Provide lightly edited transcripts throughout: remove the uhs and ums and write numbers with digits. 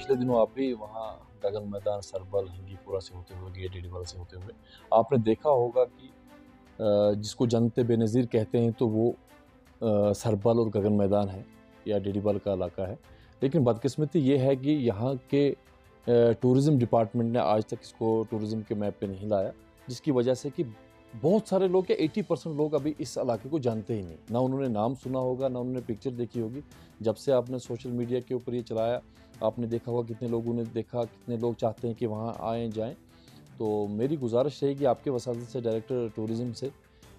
पिछले दिनों आप भी वहाँ गगन मैदान, सरबल, हिंगीपुरा से होते हुए गए, डीडीवाल से होते हुए। आपने देखा होगा कि जिसको जन्नत बेनज़ीर कहते हैं तो वो सरबल और गगन मैदान है या डीडीवाल का इलाका है। लेकिन बदकिस्मती ये है कि यहाँ के टूरिज़्म डिपार्टमेंट ने आज तक इसको टूरिज़्म के मैप पे नहीं लाया, जिसकी वजह से कि बहुत सारे लोग या 80% लोग अभी इस इलाके को जानते ही नहीं। ना उन्होंने नाम सुना होगा, ना उन्होंने पिक्चर देखी होगी। जब से आपने सोशल मीडिया के ऊपर ये चलाया, आपने देखा होगा कितने लोगों ने देखा, कितने लोग चाहते हैं कि वहाँ आएँ, जाएँ। तो मेरी गुज़ारिश रहेगी आपके वसातत से, डायरेक्टर टूरिज़्म से,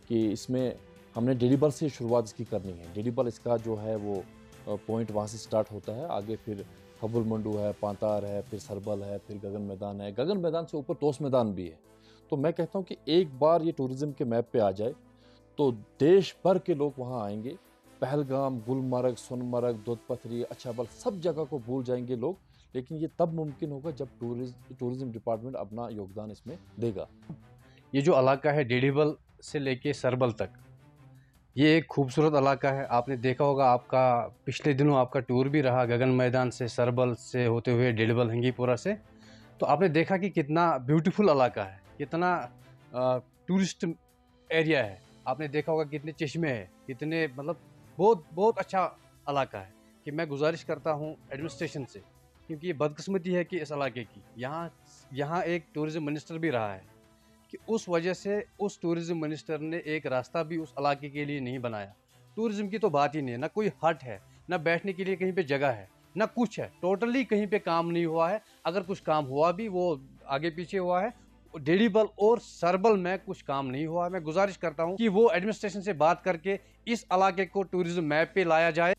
कि इसमें हमने डीडीवाल से शुरुआत इसकी करनी है। डीडीवाल इसका जो है वो पॉइंट वहाँ से स्टार्ट होता है, आगे फिर हबुल मंडू है, पांतार है, फिर सरबल है, फिर गगन मैदान है। गगन मैदान से ऊपर तोस मैदान भी है। तो मैं कहता हूँ कि एक बार ये टूरिज़्म के मैप पे आ जाए तो देश भर के लोग वहाँ आएंगे। पहलगाम, गुलमर्ग, सोनमर्ग, दूधपथरी, अच्छाबल, सब जगह को भूल जाएंगे लोग। लेकिन ये तब मुमकिन होगा जब टूरिज़्म डिपार्टमेंट अपना योगदान इसमें देगा। ये जो इलाका है डीडीवाल से लेके सरबल तक, ये एक खूबसूरत इलाका है। आपने देखा होगा, आपका पिछले दिनों आपका टूर भी रहा गगन मैदान से, सरबल से होते हुए डीडीवाल, हिंगीपुरा से। तो आपने देखा कि कितना ब्यूटीफुल इलाका है, कितना टूरिस्ट एरिया है। आपने देखा होगा कितने चश्मे हैं, कितने मतलब बहुत बहुत अच्छा इलाका है। कि मैं गुजारिश करता हूँ एडमिनिस्ट्रेशन से, क्योंकि ये बदकिस्मती है कि इस इलाके की यहाँ एक टूरिज़्म मिनिस्टर भी रहा है, कि उस वजह से उस टूरिज़्म मिनिस्टर ने एक रास्ता भी उस इलाके के लिए नहीं बनाया। टूरिज़्म की तो बात ही नहीं है, ना कोई हट है, ना बैठने के लिए कहीं पे जगह है, ना कुछ है। टोटली कहीं पे काम नहीं हुआ है। अगर कुछ काम हुआ भी वो आगे पीछे हुआ है। डीडीवाल और सरबल में कुछ काम नहीं हुआ है। मैं गुजारिश करता हूँ कि वो एडमिनिस्ट्रेशन से बात करके इस इलाके को टूरिज़्म मैप पे लाया जाए।